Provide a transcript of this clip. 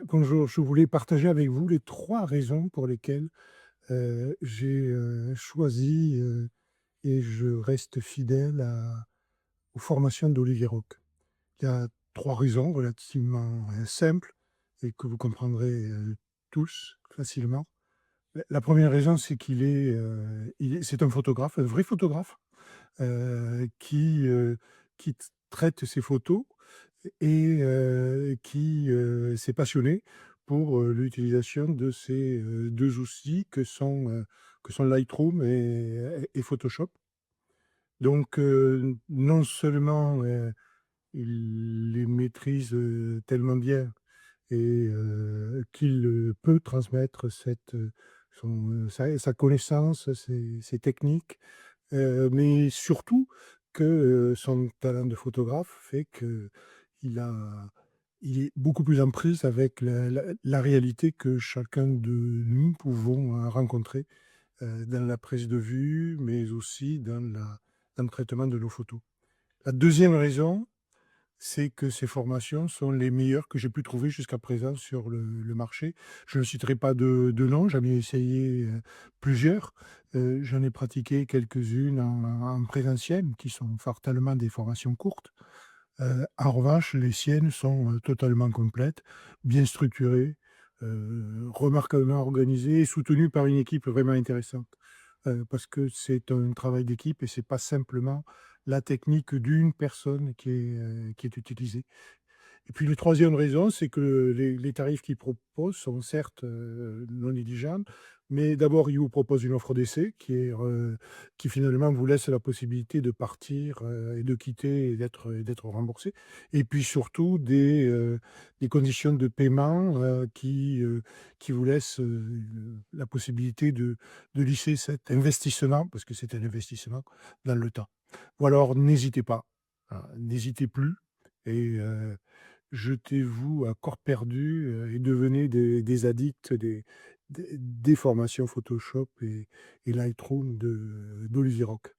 Bonjour, je voulais partager avec vous les 3 raisons pour lesquelles, j'ai, choisi, et je reste fidèle aux formations d'Olivier Roch. Il y a 3 raisons relativement, simples et que vous comprendrez, tous facilement. La 1re raison, c'est c'est un photographe, un vrai photographe, qui traite ses photos et s'est passionné pour, l'utilisation de ces, 2 outils que sont Lightroom et Photoshop. Donc, non seulement, il les maîtrise, tellement bien et qu'il, peut transmettre sa connaissance, ses techniques, mais surtout que, son talent de photographe fait qu'il a il est beaucoup plus en prise avec la réalité que chacun de nous pouvons, rencontrer, dans la prise de vue, mais aussi dans le traitement de nos photos. La deuxième raison, c'est que ces formations sont les meilleures que j'ai pu trouver jusqu'à présent sur le marché. Je ne citerai pas de nom, j'en ai essayé, plusieurs. J'en ai pratiqué quelques-unes en présentiel, qui sont fatalement des formations courtes. En revanche, les siennes sont, totalement complètes, bien structurées, remarquablement organisées et soutenues par une équipe vraiment intéressante. Parce que c'est un travail d'équipe et c'est pas simplement la technique d'une personne qui est utilisée. Et puis la troisième raison, c'est que les tarifs qu'ils proposent sont certes, non négligeables, mais d'abord, ils vous proposent une offre d'essai qui finalement vous laisse la possibilité de partir, et de quitter et d'être remboursé. Et puis surtout des conditions de paiement, qui vous laissent, la possibilité de lisser cet investissement, parce que c'est un investissement, dans le temps. Ou alors n'hésitez pas, n'hésitez plus et jetez-vous à corps perdu, et devenez des addicts des formations Photoshop et Lightroom d'Olivier Roch.